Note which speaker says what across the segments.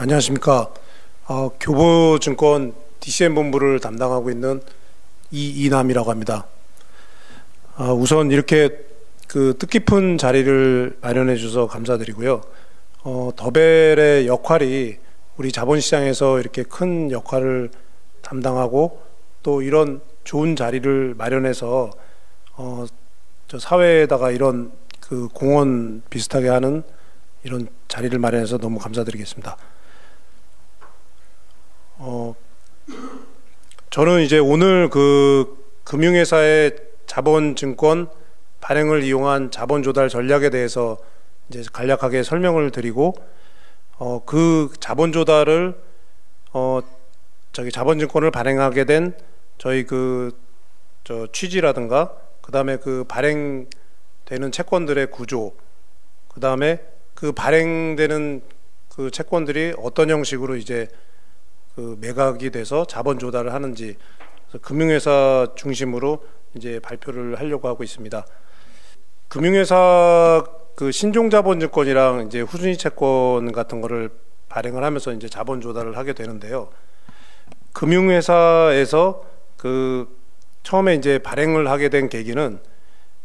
Speaker 1: 안녕하십니까. 교보증권 DCM 본부를 담당하고 있는 이남이라고 합니다. 우선 이렇게 뜻깊은 자리를 마련해 주셔서 감사드리고요. 더벨의 역할이 우리 자본시장에서 이렇게 큰 역할을 담당하고 또 이런 좋은 자리를 마련해서 저 사회에다가 이런 공헌 비슷하게 하는 이런 자리를 마련해서 너무 감사드리겠습니다. 저는 이제 오늘 금융회사의 자본증권 발행을 이용한 자본 조달 전략에 대해서 이제 간략하게 설명을 드리고, 그 자본 조달을 자본증권을 발행하게 된 저희 취지라든가, 그 다음에 발행되는 채권들의 구조, 그 다음에 발행되는 채권들이 어떤 형식으로 이제 매각이 돼서 자본 조달을 하는지, 금융회사 중심으로 이제 발표를 하려고 하고 있습니다. 금융회사 신종자본증권이랑 이제 후순위 채권 같은 거를 발행을 하면서 이제 자본 조달을 하게 되는데요. 금융회사에서 처음에 이제 발행을 하게 된 계기는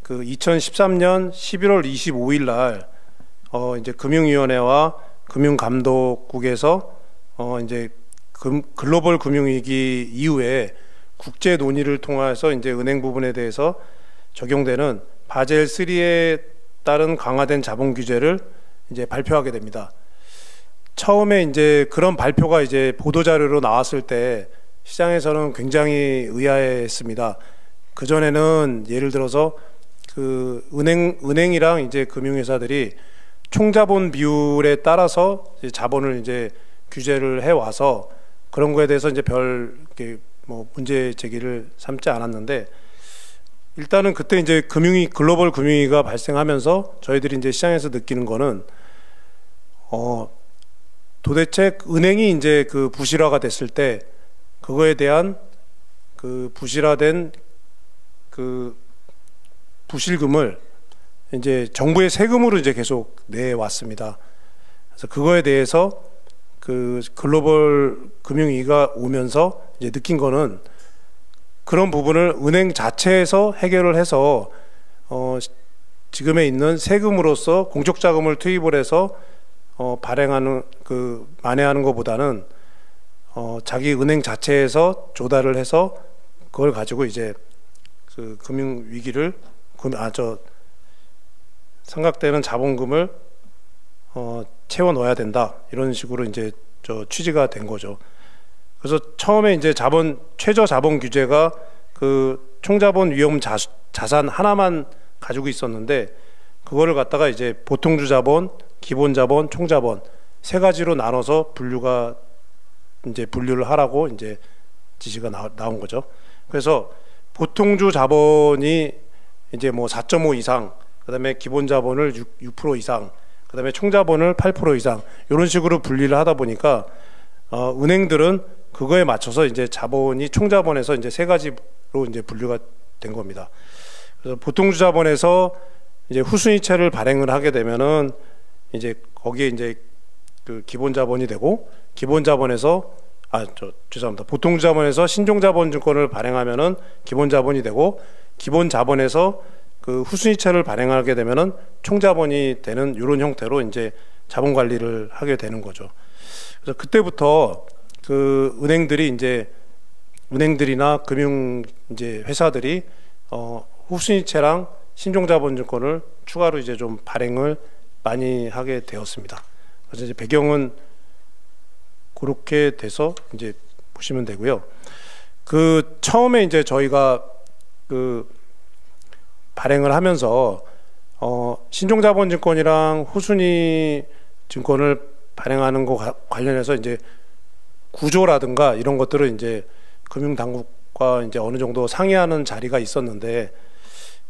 Speaker 1: 2013년 11월 25일 날 이제 금융위원회와 금융감독국에서 이제 글로벌 금융위기 이후에 국제 논의를 통해서 이제 은행 부분에 대해서 적용되는 바젤 3에 따른 강화된 자본 규제를 이제 발표하게 됩니다. 처음에 이제 그런 발표가 이제 보도 자료로 나왔을 때 시장에서는 굉장히 의아했습니다. 그 전에는 예를 들어서 은행이랑 이제 금융회사들이 총자본 비율에 따라서 이제 자본을 이제 규제를 해 와서 그런 거에 대해서 이제 문제 제기를 삼지 않았는데, 일단은 그때 이제 글로벌 금융위기가 발생하면서 저희들이 이제 시장에서 느끼는 거는 도대체 은행이 이제 부실화가 됐을 때 그거에 대한 부실화된 부실금을 이제 정부의 세금으로 이제 계속 내왔습니다. 그래서 그거에 대해서 글로벌 금융위기가 오면서 이제 느낀 거는 그런 부분을 은행 자체에서 해결을 해서 지금에 있는 세금으로서 공적 자금을 투입을 해서 만회하는 것보다는 자기 은행 자체에서 조달을 해서 그걸 가지고 이제 금융 위기를 삼각되는 자본금을 채워 넣어야 된다, 이런 식으로 이제 취지가 된 거죠. 그래서 처음에 이제 최저 자본 규제가 총자본 위험 자산 하나만 가지고 있었는데, 그거를 갖다가 이제 보통주 자본, 기본 자본, 총자본 세 가지로 나눠서 분류를 하라고 이제 지시가 나온 거죠. 그래서 보통주 자본이 이제 4.5 이상, 그다음에 기본 자본을 6% 이상, 그다음에 총자본을 8% 이상, 이런 식으로 분리를 하다 보니까 은행들은 그거에 맞춰서 이제 자본이 총자본에서 이제 세 가지로 이제 분류가 된 겁니다. 그래서 보통주 자본에서 이제 후순위채를 발행을 하게 되면은 이제 거기에 이제 기본 자본이 되고, 기본 자본에서 보통주 자본에서 신종자본증권을 발행하면은 기본 자본이 되고, 기본 자본에서 후순위채를 발행하게 되면은 총자본이 되는 이런 형태로 이제 자본 관리를 하게 되는 거죠. 그래서 그때부터 은행들이나 금융 이제 회사들이 후순위채랑 신종자본증권을 추가로 이제 좀 발행을 많이 하게 되었습니다. 그래서 이제 배경은 그렇게 돼서 이제 보시면 되고요. 처음에 이제 저희가 발행을 하면서 신종자본증권이랑 후순위 증권을 발행하는 거 관련해서 이제 구조라든가 이런 것들을 이제 금융당국과 이제 어느 정도 상의하는 자리가 있었는데,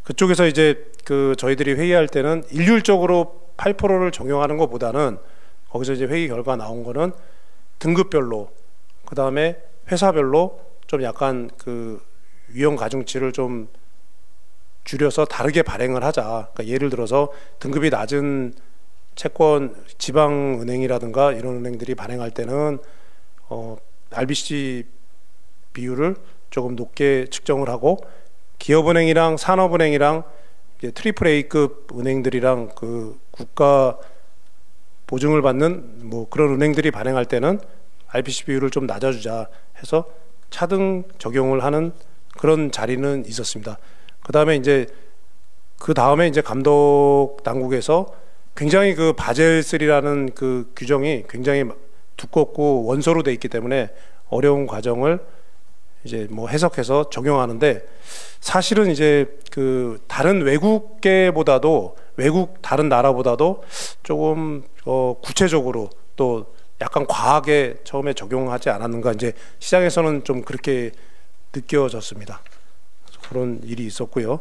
Speaker 1: 그쪽에서 이제 저희들이 회의할 때는 일률적으로 8%를 적용하는 것보다는 거기서 이제 회의 결과 나온 거는 등급별로, 그 다음에 회사별로 좀 약간 위험 가중치를 좀 줄여서 다르게 발행을 하자. 그러니까 예를 들어서 등급이 낮은 채권 지방은행이라든가 이런 은행들이 발행할 때는 RBC 비율을 조금 높게 측정을 하고 기업은행이랑 산업은행이랑 트리플 A급 은행들이랑 그 국가 보증을 받는 뭐 그런 은행들이 발행할 때는 RBC 비율을 좀 낮아주자 해서 차등 적용을 하는 그런 자리는 있었습니다. 그 다음에 이제 감독 당국에서 굉장히 그 바젤 3라는 그 규정이 굉장히 두껍고 원서로 돼 있기 때문에 어려운 과정을 이제 뭐 해석해서 적용하는데, 사실은 이제 그 다른 외국계보다도 다른 나라보다도 조금 구체적으로 또 약간 과하게 처음에 적용하지 않았는가, 이제 시장에서는 좀 그렇게 느껴졌습니다. 그런 일이 있었고요.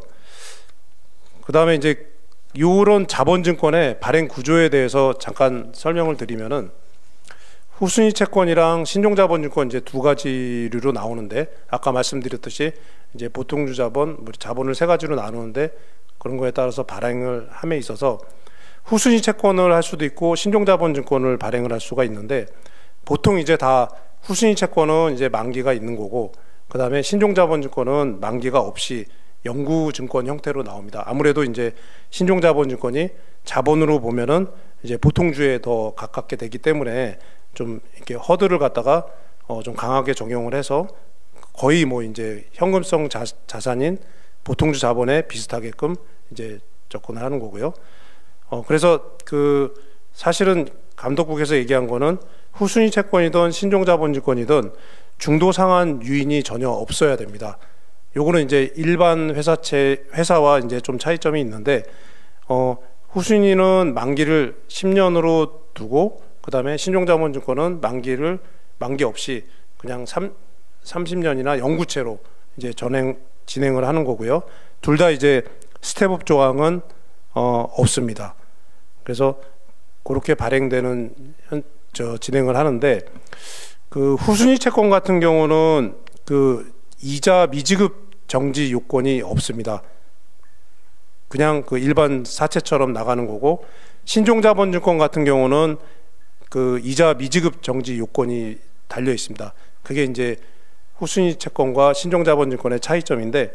Speaker 1: 그 다음에 이제 이런 자본증권의 발행 구조에 대해서 잠깐 설명을 드리면은, 후순위 채권이랑 신종자본증권 이제 두 가지류로 나오는데, 아까 말씀드렸듯이 이제 보통주 자본, 자본을 세 가지로 나누는데, 그런 거에 따라서 발행을 함에 있어서 후순위 채권을 할 수도 있고 신종자본증권을 발행을 할 수가 있는데, 보통 이제 다 후순위 채권은 이제 만기가 있는 거고, 그 다음에 신종자본증권은 만기가 없이 영구증권 형태로 나옵니다. 아무래도 이제 신종자본증권이 자본으로 보면은 이제 보통주에 더 가깝게 되기 때문에 좀 이렇게 허들을 갖다가 좀 강하게 적용을 해서 거의 뭐 이제 현금성 자산인 보통주 자본에 비슷하게끔 이제 접근을 하는 거고요. 그래서 그 사실은 감독국에서 얘기한 거는 후순위 채권이든 신종자본증권이든 중도 상환 유인이 전혀 없어야 됩니다. 요거는 이제 일반 회사와 이제 좀 차이점이 있는데, 후순위는 만기를 10년으로 두고, 그 다음에 신종자본증권은 만기 없이 그냥 30년이나 영구채로 이제 진행을 하는 거고요. 둘 다 이제 스텝업 조항은 없습니다. 그래서 그렇게 발행되는 진행을 하는데, 그 후순위 채권 같은 경우는 그 이자 미지급 정지 요건이 없습니다. 그냥 그 일반 사채처럼 나가는 거고, 신종자본증권 같은 경우는 그 이자 미지급 정지 요건이 달려 있습니다. 그게 이제 후순위 채권과 신종자본증권의 차이점인데,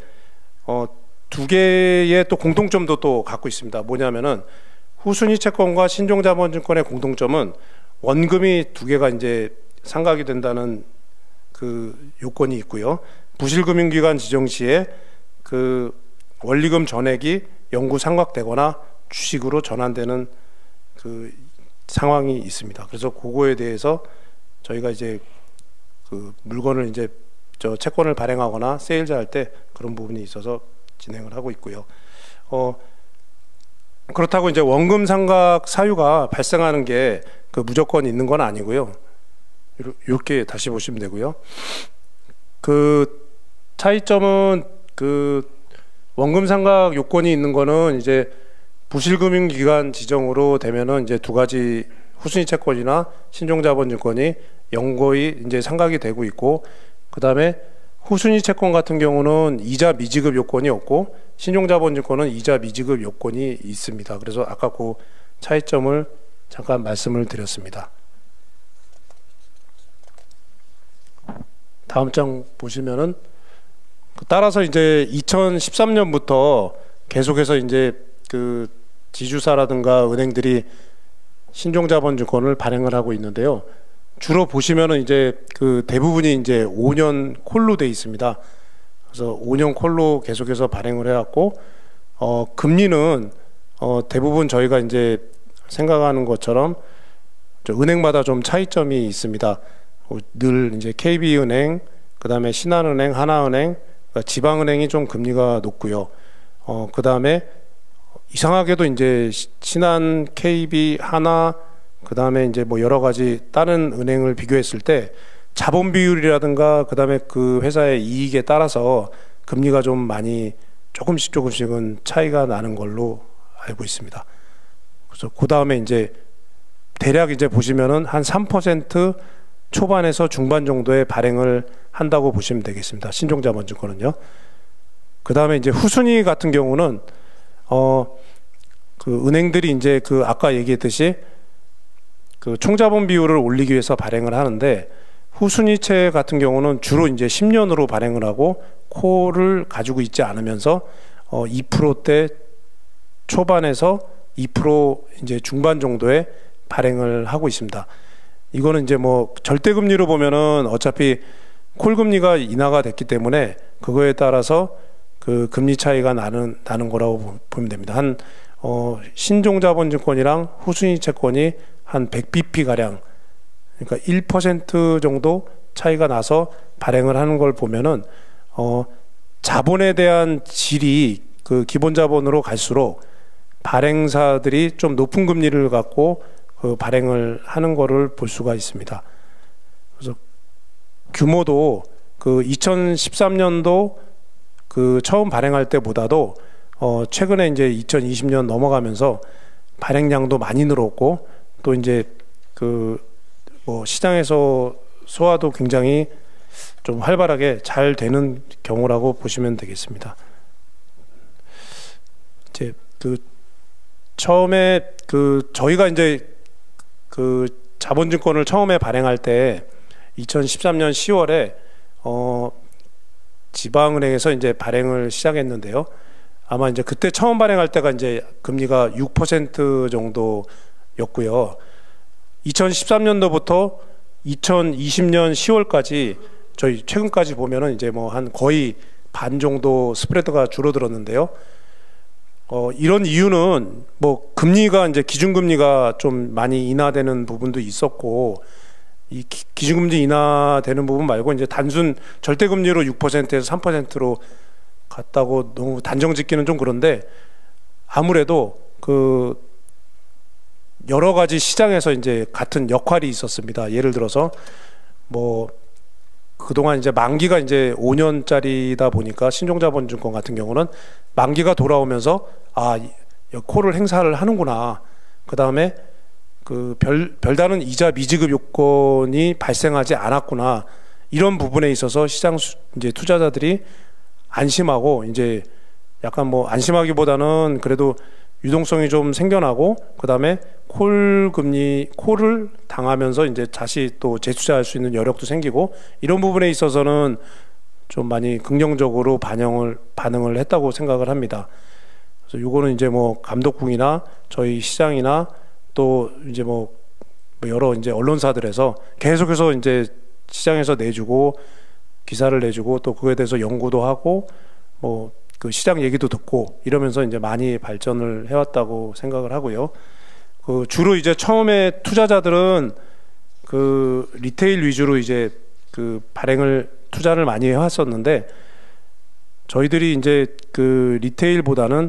Speaker 1: 두 개의 또 공통점도 또 갖고 있습니다. 뭐냐면은 후순위 채권과 신종자본증권의 공통점은 원금이 두 개가 이제 상각이 된다는 그 요건이 있고요. 부실금융기관 지정 시에 그 원리금 전액이 영구 상각되거나 주식으로 전환되는 그 상황이 있습니다. 그래서 그거에 대해서 저희가 이제 그 물건을 이제 채권을 발행하거나 세일즈 할 때 그런 부분이 있어서 진행을 하고 있고요. 그렇다고 이제 원금 상각 사유가 발생하는 게 그 무조건 있는 건 아니고요. 이렇게 다시 보시면 되고요. 그 차이점은 그 원금 상각 요건이 있는 거는 이제 부실금융기관 지정으로 되면은 이제 두 가지 후순위 채권이나 신종자본증권이 영거히 이제 상각이 되고 있고, 그 다음에 후순위 채권 같은 경우는 이자 미지급 요건이 없고 신종자본증권은 이자 미지급 요건이 있습니다. 그래서 아까 그 차이점을 잠깐 말씀을 드렸습니다. 다음 장 보시면은 따라서 이제 2013년부터 계속해서 이제 그 지주사라든가 은행들이 신종자본증권을 발행을 하고 있는데요. 주로 보시면은 이제 그 대부분이 이제 5년 콜로 돼 있습니다. 그래서 5년 콜로 계속해서 발행을 해왔고, 금리는 대부분 저희가 이제 생각하는 것처럼 은행마다 좀 차이점이 있습니다. 늘 이제 KB은행, 그 다음에 신한은행, 하나은행, 그러니까 지방은행이 좀 금리가 높고요. 그 다음에 이상하게도 이제 신한, KB, 하나, 그 다음에 이제 뭐 여러 가지 다른 은행을 비교했을 때 자본 비율이라든가 그 다음에 그 회사의 이익에 따라서 금리가 좀 많이 조금씩은 차이가 나는 걸로 알고 있습니다. 그래서 그 다음에 이제 대략 이제 보시면은 한 3% 초반에서 중반 정도의 발행을 한다고 보시면 되겠습니다. 신종자본증권은요. 그 다음에 이제 후순위 같은 경우는 그 은행들이 이제 그 아까 얘기했듯이 그 총자본 비율을 올리기 위해서 발행을 하는데, 후순위채 같은 경우는 주로 이제 10년으로 발행을 하고 콜을 가지고 있지 않으면서 2%대 초반에서 2% 이제 중반 정도의 발행을 하고 있습니다. 이거는 이제 뭐 절대금리로 보면은 어차피 콜 금리가 인하가 됐기 때문에 그거에 따라서 그 금리 차이가 나는 거라고 보면 됩니다. 한 신종자본증권이랑 후순위채권이 한 100bp 가량, 그러니까 1% 정도 차이가 나서 발행을 하는 걸 보면은 자본에 대한 질이 그 기본 자본으로 갈수록 발행사들이 좀 높은 금리를 갖고 그 발행을 하는 거를 볼 수가 있습니다. 그래서 규모도 그 2013년도 그 처음 발행할 때보다도 최근에 이제 2020년 넘어가면서 발행량도 많이 늘었고, 또 이제 그 뭐 시장에서 소화도 굉장히 좀 활발하게 잘 되는 경우라고 보시면 되겠습니다. 이제 그 처음에 그 저희가 이제 그 자본증권을 처음에 발행할 때 2013년 10월에 지방은행에서 이제 발행을 시작했는데요. 아마 이제 그때 처음 발행할 때가 이제 금리가 6% 정도였고요. 2013년도부터 2020년 10월까지 저희 최근까지 보면은 이제 뭐 한 거의 반 정도 스프레드가 줄어들었는데요. 이런 이유는 뭐 금리가 이제 기준금리가 좀 많이 인하되는 부분도 있었고, 이 기준금리 인하되는 부분 말고 이제 단순 절대금리로 6%에서 3%로 갔다고 너무 단정 짓기는 좀 그런데, 아무래도 그 여러 가지 시장에서 이제 같은 역할이 있었습니다. 예를 들어서 뭐 그동안 이제 만기가 이제 5년짜리다 보니까 신종자본증권 같은 경우는 만기가 돌아오면서 콜을 행사를 하는구나. 그 다음에 그 별다른 이자 미지급 요건이 발생하지 않았구나. 이런 부분에 있어서 시장 이제 투자자들이 안심하고, 이제 약간 뭐 안심하기보다는 그래도 유동성이 좀 생겨나고, 그 다음에 콜을 당하면서 이제 다시 또 재투자할 수 있는 여력도 생기고, 이런 부분에 있어서는 좀 많이 긍정적으로 반응을 했다고 생각을 합니다. 그래서 요거는 이제 뭐 감독국이나 저희 시장이나 또 이제 뭐 여러 이제 언론사들에서 계속해서 이제 시장에서 내주고 기사를 내주고, 또 그거에 대해서 연구도 하고 뭐 그 시장 얘기도 듣고 이러면서 이제 많이 발전을 해왔다고 생각을 하고요. 그 주로 이제 처음에 투자자들은 그 리테일 위주로 이제 그 투자를 많이 해왔었는데, 저희들이 이제 그 리테일보다는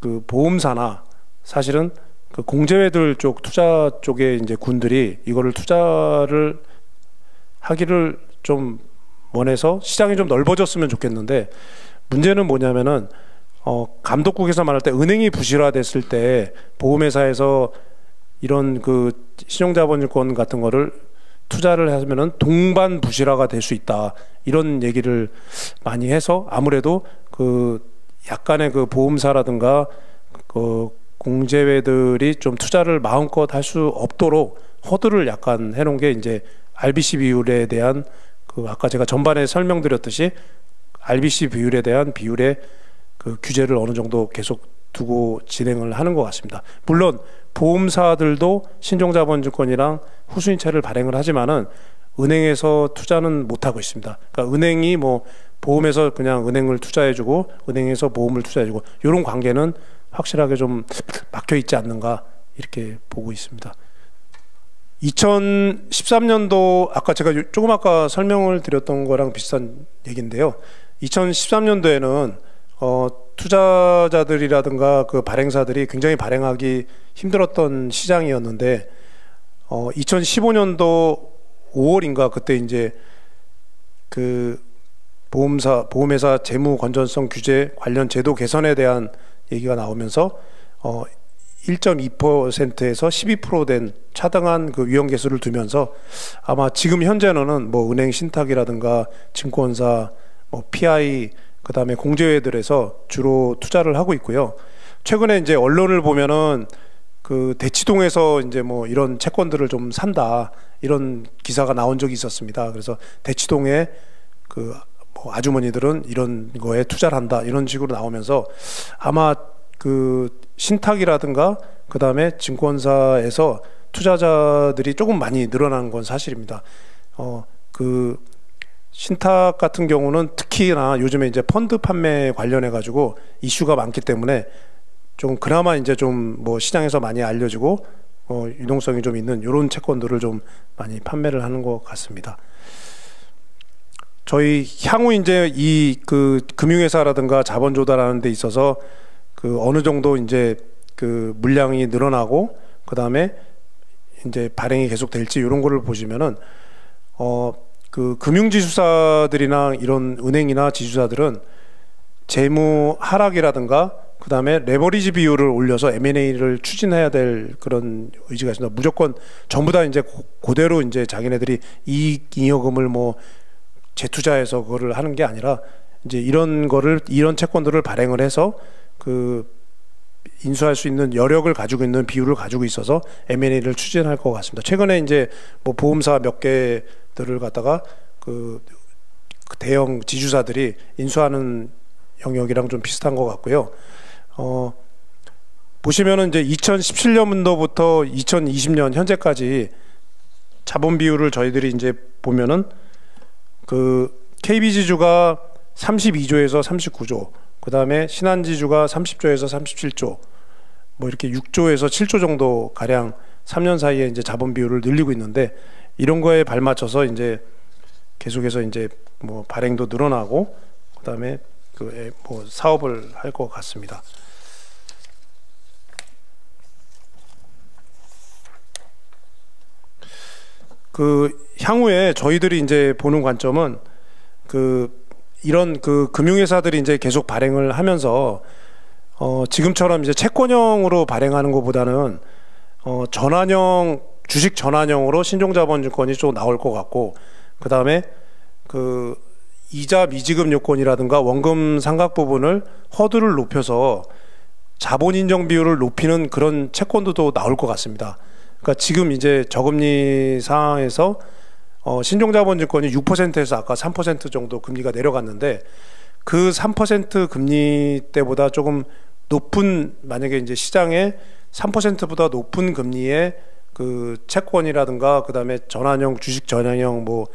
Speaker 1: 그 보험사나 사실은 그 공제회들 쪽 투자 쪽에 이제 군들이 이거를 투자를 하기를 좀 원해서 시장이 좀 넓어졌으면 좋겠는데, 문제는 뭐냐면은 감독국에서 말할 때 은행이 부실화됐을 때 보험회사에서 이런 그 신용자본증권 같은 거를 투자를 하면은 동반 부실화가 될 수 있다, 이런 얘기를 많이 해서 아무래도 그 약간의 그 보험사라든가 그 공제회들이 좀 투자를 마음껏 할 수 없도록 허들을 약간 해놓은 게 이제 RBC 비율에 대한 그 아까 제가 전반에 설명드렸듯이 RBC 비율에 대한 비율의 그 규제를 어느 정도 계속 두고 진행을 하는 것 같습니다. 물론 보험사들도 신종자본증권이랑 후순위채를 발행을 하지만은 은행에서 투자는 못 하고 있습니다. 그러니까 은행이 뭐 보험에서 그냥 은행을 투자해주고 은행에서 보험을 투자해주고, 이런 관계는 확실하게 좀 막혀 있지 않는가, 이렇게 보고 있습니다. 2013년도 아까 제가 조금 아까 설명을 드렸던 거랑 비슷한 얘기인데요. 2013년도에는 투자자들이라든가 그 발행사들이 굉장히 발행하기 힘들었던 시장이었는데, 2015년도 5월인가 그때 이제 그 보험회사 재무 건전성 규제 관련 제도 개선에 대한 얘기가 나오면서 1.2%에서 12% 된 차등한 그 위험 계수를 두면서, 아마 지금 현재는 뭐 은행 신탁이라든가 증권사, 뭐 PI, 그 다음에 공제회들에서 주로 투자를 하고 있고요. 최근에 이제 언론을 보면은 그 대치동에서 이제 뭐 이런 채권들을 좀 산다 이런 기사가 나온 적이 있었습니다. 그래서 대치동에 그 뭐 아주머니들은 이런 거에 투자를 한다 이런 식으로 나오면서 아마 그 신탁이라든가 그 다음에 증권사에서 투자자들이 조금 많이 늘어나는 건 사실입니다. 그 신탁 같은 경우는 특히나 요즘에 이제 펀드 판매 관련해 가지고 이슈가 많기 때문에 좀 그나마 이제 좀 뭐 시장에서 많이 알려지고 유동성이 좀 있는 이런 채권들을 좀 많이 판매를 하는 것 같습니다. 저희 향후 이제 이 그 금융회사라든가 자본 조달하는 데 있어서 그 어느 정도 이제 그 물량이 늘어나고 그 다음에 이제 발행이 계속 될지 이런 거를 보시면은 그 금융지주사들이나 이런 은행이나 지주사들은 재무 하락이라든가 그 다음에 레버리지 비율을 올려서 M&A를 추진해야 될 그런 의지가 있습니다. 무조건 전부 다 이제 그대로 이제 자기네들이 이익 잉여금을 뭐 재투자해서 그거를 하는 게 아니라 이제 이런 채권들을 발행을 해서 그 인수할 수 있는 여력을 가지고 있는 비율을 가지고 있어서 M&A를 추진할 것 같습니다. 최근에 이제 뭐 보험사 몇 개들을 갖다가 그 대형 지주사들이 인수하는 영역이랑 좀 비슷한 것 같고요. 보시면은 이제 2017년도부터 2020년 현재까지 자본 비율을 저희들이 이제 보면은 그 KB지주가 32조에서 39조, 그 다음에 신한지주가 30조에서 37조, 뭐 이렇게 6조에서 7조 정도 가량 3년 사이에 이제 자본 비율을 늘리고 있는데 이런 거에 발맞춰서 이제 계속해서 이제 뭐 발행도 늘어나고 그 다음에 그 뭐 사업을 할 것 같습니다. 그 향후에 저희들이 이제 보는 관점은 그 이런 그 금융회사들이 이제 계속 발행을 하면서 지금처럼 이제 채권형으로 발행하는 것보다는 전환형 주식 전환형으로 신종자본증권이 좀 나올 것 같고 그 다음에 그 이자 미지급 요건이라든가 원금 상각 부분을 허들을 높여서 자본 인정 비율을 높이는 그런 채권도 나올 것 같습니다. 그러니까 지금 이제 저금리 상황에서 신종자본증권이 6%에서 아까 3% 정도 금리가 내려갔는데 그 3% 금리 때보다 조금 높은 만약에 이제 시장에 3%보다 높은 금리의 그 채권이라든가 그 다음에 전환형 주식 전환형 뭐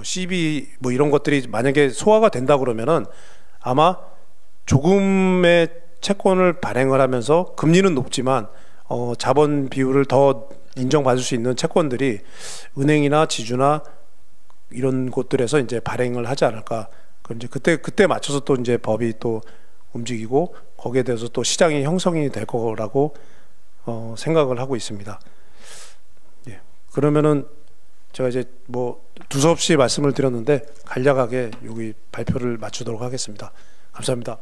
Speaker 1: CB 뭐 이런 것들이 만약에 소화가 된다 그러면은 아마 조금의 채권을 발행을 하면서 금리는 높지만 자본 비율을 더 인정받을 수 있는 채권들이 은행이나 지주나 이런 곳들에서 이제 발행을 하지 않을까. 이제 그때 맞춰서 또 이제 법이 또 움직이고 거기에 대해서 또 시장이 형성이 될 거라고 생각을 하고 있습니다. 예. 그러면은 제가 이제 뭐 두서없이 말씀을 드렸는데 간략하게 여기 발표를 마치도록 하겠습니다. 감사합니다.